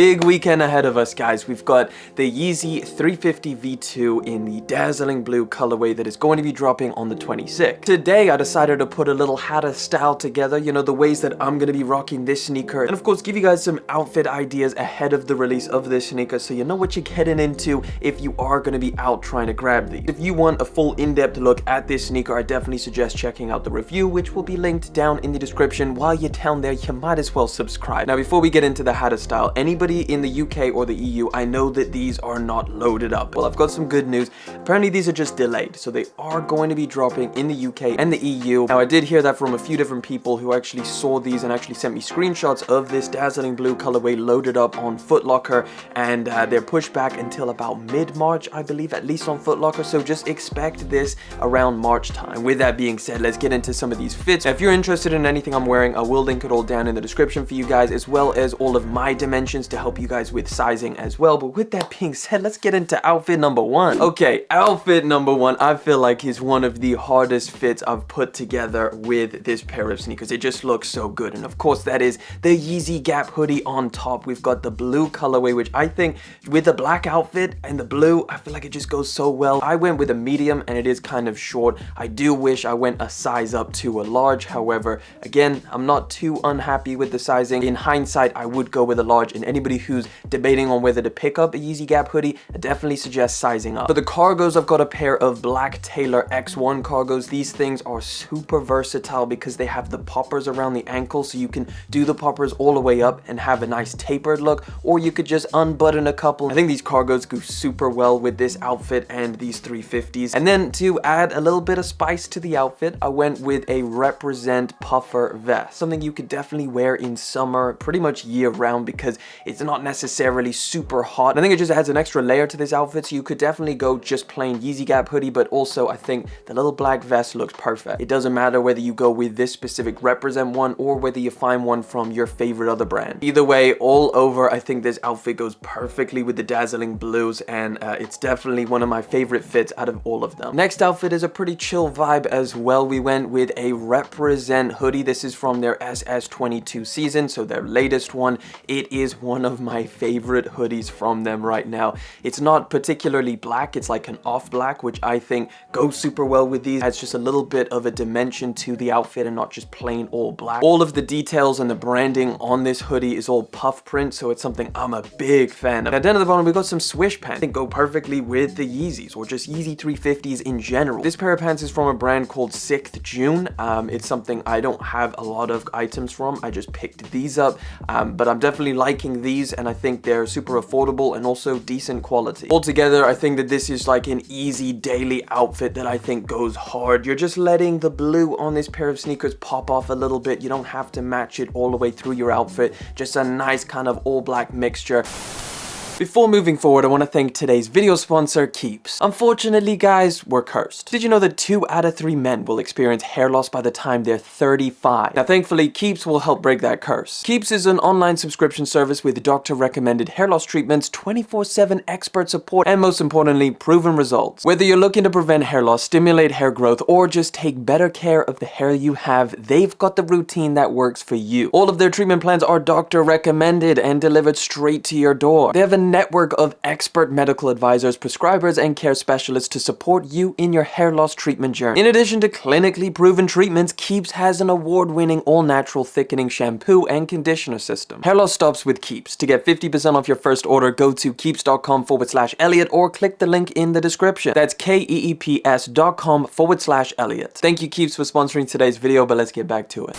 Big weekend ahead of us, guys. We've got the Yeezy 350 V2 in the Dazzling Blue colorway that is going to be dropping on the 26th. Today, I decided to put a little Hada style together, you know, the ways that I'm going to be rocking this sneaker. And of course, give you guys some outfit ideas ahead of the release of this sneaker so you know what you're getting into if you are going to be out trying to grab these. If you want a full in-depth look at this sneaker, I definitely suggest checking out the review, which will be linked down in the description. While you're down there, you might as well subscribe. Now, before we get into the Hada style, anybody in the UK or the EU, I know that these are not loaded up. Well, I've got some good news. Apparently these are just delayed, so they are going to be dropping in the UK and the EU. Now, I did hear that from a few different people who actually saw these and actually sent me screenshots of this Dazzling Blue colorway loaded up on Foot Locker, and they're pushed back until about mid-March, I believe, at least on Foot Locker, so just expect this around March time. With that being said, let's get into some of these fits. Now, if you're interested in anything I'm wearing, I will link it all down in the description for you guys, as well as all of my dimensions to help you guys with sizing as well. But with that being said, let's get into outfit number one. Okay, outfit number one, I feel like is one of the hardest fits I've put together with this pair of sneakers. It just looks so good. And of course, that is the Yeezy Gap Hoodie on top. We've got the blue colorway, which I think with the black outfit and the blue, I feel like it just goes so well. I went with a medium and it is kind of short. I do wish I went a size up to a large. However, again, I'm not too unhappy with the sizing. In hindsight, I would go with a large, and anybody who's debating on whether to pick up a Yeezy Gap hoodie, I definitely suggest sizing up. For the cargos, I've got a pair of black Taylor X1 cargos. These things are super versatile because they have the poppers around the ankle, so you can do the poppers all the way up and have a nice tapered look, or you could just unbutton a couple. I think these cargos go super well with this outfit and these 350s. And then to add a little bit of spice to the outfit, I went with a Represent puffer vest, something you could definitely wear in summer pretty much year round because it's not necessarily super hot. I think it just adds an extra layer to this outfit, so you could definitely go just plain Yeezy Gap hoodie, but also I think the little black vest looks perfect. It doesn't matter whether you go with this specific Represent one or whether you find one from your favorite other brand. Either way, all over, I think this outfit goes perfectly with the Dazzling Blues, and it's definitely one of my favorite fits out of all of them. Next outfit is a pretty chill vibe as well. We went with a Represent hoodie. This is from their SS22 season, so their latest one. It is one of my favorite hoodies from them right now. It's not particularly black, it's like an off black, which I think goes super well with these. It adds just a little bit of a dimension to the outfit and not just plain all black. All of the details and the branding on this hoodie is all puff print, so it's something I'm a big fan of. Now down at the bottom, we've got some swish pants. I think go perfectly with the Yeezys or just Yeezy 350s in general. This pair of pants is from a brand called SixthJune. It's something I don't have a lot of items from. I just picked these up, but I'm definitely liking these, and I think they're super affordable and also decent quality. Altogether, I think that this is like an easy daily outfit that I think goes hard. You're just letting the blue on this pair of sneakers pop off a little bit. You don't have to match it all the way through your outfit. Just a nice kind of all black mixture. Before moving forward, I want to thank today's video sponsor, Keeps. Unfortunately, guys, we're cursed. Did you know that 2 out of 3 men will experience hair loss by the time they're 35? Now, thankfully, Keeps will help break that curse. Keeps is an online subscription service with doctor-recommended hair loss treatments, 24/7 expert support, and most importantly, proven results. Whether you're looking to prevent hair loss, stimulate hair growth, or just take better care of the hair you have, they've got the routine that works for you. All of their treatment plans are doctor-recommended and delivered straight to your door. They have a network of expert medical advisors, prescribers, and care specialists to support you in your hair loss treatment journey. In addition to clinically proven treatments, Keeps has an award-winning all-natural thickening shampoo and conditioner system. Hair loss stops with Keeps. To get 50% off your first order, go to keeps.com/Elliot or click the link in the description. That's keeps.com/Elliot. Thank you, Keeps, for sponsoring today's video, but let's get back to it.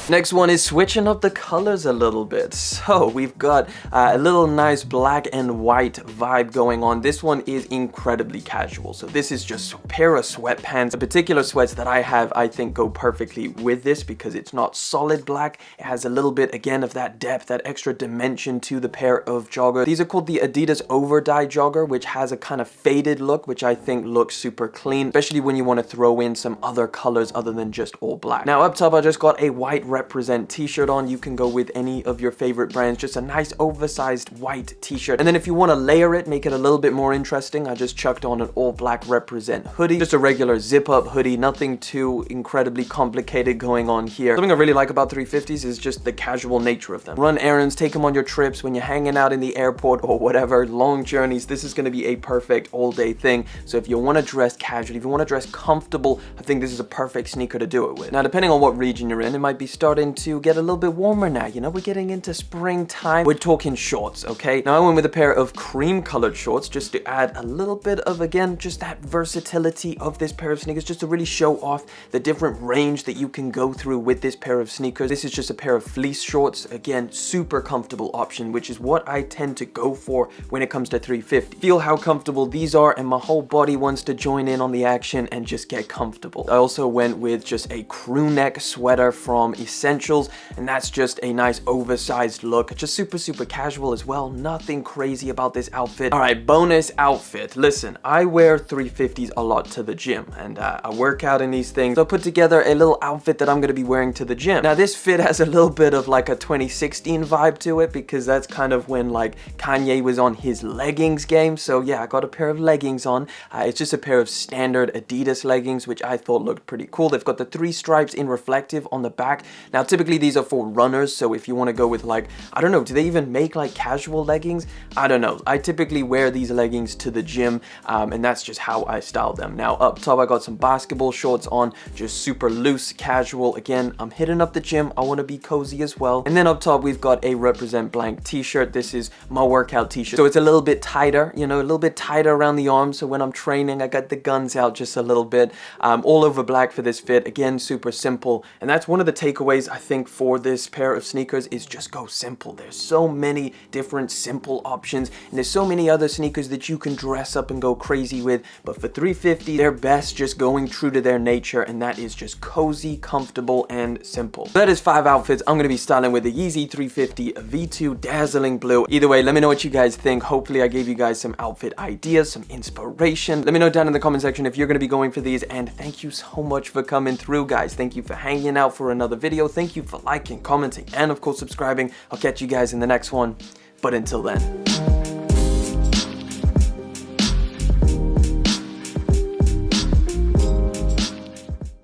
Next one is switching up the colors a little bit. So we've got a little nice black and white vibe going on. This one is incredibly casual. So this is just a pair of sweatpants. The particular sweats that I have, I think, go perfectly with this because it's not solid black. It has a little bit, again, of that depth, that extra dimension to the pair of joggers. These are called the Adidas Overdye Jogger, which has a kind of faded look, which I think looks super clean, especially when you want to throw in some other colors other than just all black. Now up top, I just got a white represent t-shirt on. You can go with any of your favorite brands, just a nice oversized white t-shirt. And then if you want to layer it, make it a little bit more interesting, I just chucked on an all black represent hoodie, just a regular zip up hoodie, nothing too incredibly complicated going on here. Something I really like about 350s is just the casual nature of them. Run errands, take them on your trips, when you're hanging out in the airport or whatever, long journeys, this is going to be a perfect all day thing. So if you want to dress casually, if you want to dress comfortable, I think this is a perfect sneaker to do it with. Now, depending on what region you're in, it might be starting to get a little bit warmer now. You know, we're getting into springtime. We're talking shorts, okay? Now, I went with a pair of cream colored shorts just to add a little bit of, again, just that versatility of this pair of sneakers, just to really show off the different range that you can go through with this pair of sneakers. This is just a pair of fleece shorts. Again, super comfortable option, which is what I tend to go for when it comes to 350. Feel how comfortable these are, and my whole body wants to join in on the action and just get comfortable. I also went with just a crew neck sweater from ENSTLS, and that's just a nice oversized look, just super casual as well. Nothing crazy about this outfit. All right, bonus outfit. Listen, I wear 350s a lot to the gym, and I work out in these things, so I put together a little outfit that I'm going to be wearing to the gym. Now, this fit has a little bit of like a 2016 vibe to it, because that's kind of when like Kanye was on his leggings game. So yeah, I got a pair of leggings on. It's just a pair of standard Adidas leggings, which I thought looked pretty cool. They've got the 3 stripes in reflective on the back. Now, typically these are for runners, so if you want to go with like, I don't know, do they even make like casual leggings? I don't know. I typically wear these leggings to the gym, and that's just how I style them. Now, up top, I got some basketball shorts on, just super loose, casual. Again, I'm hitting up the gym. I want to be cozy as well. And then up top, we've got a represent blank t-shirt. This is my workout t-shirt, so it's a little bit tighter, you know, a little bit tighter around the arms, so when I'm training, I got the guns out just a little bit. All over black for this fit. Again, super simple, and that's one of the takeaways I think for this pair of sneakers, is just go simple. There's so many different simple options, and there's so many other sneakers that you can dress up and go crazy with, but for 350, they're best just going true to their nature, and that is just cozy, comfortable, and simple. So that is 5 outfits I'm going to be styling with the Yeezy 350 V2 Dazzling Blue. Either way, let me know what you guys think. Hopefully I gave you guys some outfit ideas, some inspiration. Let me know down in the comment section if you're going to be going for these, and thank you so much for coming through, guys. Thank you for hanging out for another video. Thank you for liking, commenting, and of course subscribing. I'll catch you guys in the next one, but until then.